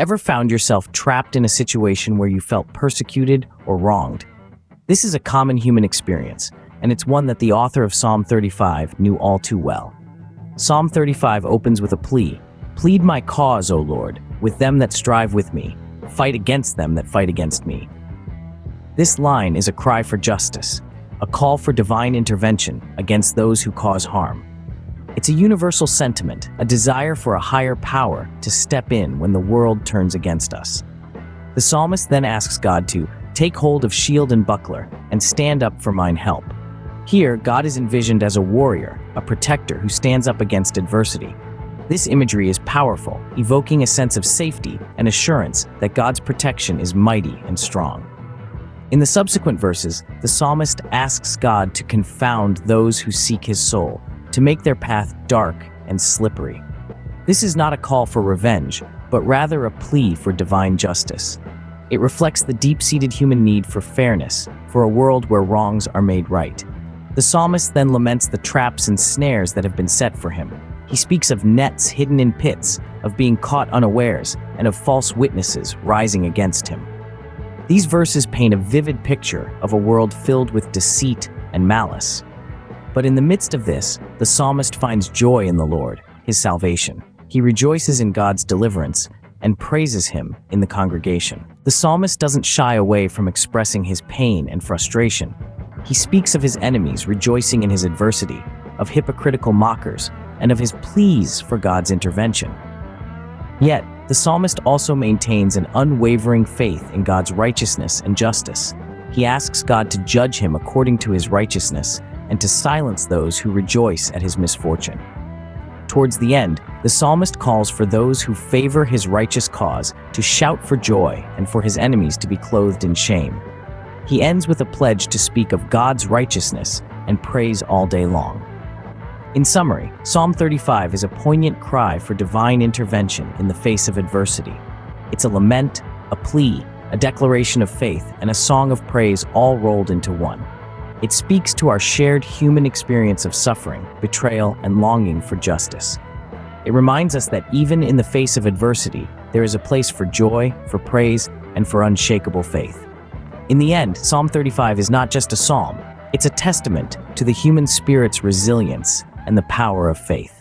Ever found yourself trapped in a situation where you felt persecuted or wronged? This is a common human experience, and it's one that the author of Psalm 35 knew all too well. Psalm 35 opens with a plea, "Plead my cause, O Lord, with them that strive with me. Fight against them that fight against me." This line is a cry for justice, a call for divine intervention against those who cause harm. It's a universal sentiment, a desire for a higher power to step in when the world turns against us. The psalmist then asks God to take hold of shield and buckler and stand up for mine help. Here, God is envisioned as a warrior, a protector who stands up against adversity. This imagery is powerful, evoking a sense of safety and assurance that God's protection is mighty and strong. In the subsequent verses, the psalmist asks God to confound those who seek his soul, to make their path dark and slippery. This is not a call for revenge, but rather a plea for divine justice. It reflects the deep-seated human need for fairness, for a world where wrongs are made right. The psalmist then laments the traps and snares that have been set for him. He speaks of nets hidden in pits, of being caught unawares, and of false witnesses rising against him. These verses paint a vivid picture of a world filled with deceit and malice. But in the midst of this, the psalmist finds joy in the Lord, his salvation. He rejoices in God's deliverance and praises him in the congregation. The psalmist doesn't shy away from expressing his pain and frustration. He speaks of his enemies rejoicing in his adversity, of hypocritical mockers, and of his pleas for God's intervention. Yet, the psalmist also maintains an unwavering faith in God's righteousness and justice. He asks God to judge him according to his righteousness and to silence those who rejoice at his misfortune. Towards the end, the psalmist calls for those who favor his righteous cause to shout for joy and for his enemies to be clothed in shame. He ends with a pledge to speak of God's righteousness and praise all day long. In summary, Psalm 35 is a poignant cry for divine intervention in the face of adversity. It's a lament, a plea, a declaration of faith, and a song of praise all rolled into one. It speaks to our shared human experience of suffering, betrayal, and longing for justice. It reminds us that even in the face of adversity, there is a place for joy, for praise, and for unshakable faith. In the end, Psalm 35 is not just a psalm, it's a testament to the human spirit's resilience and the power of faith.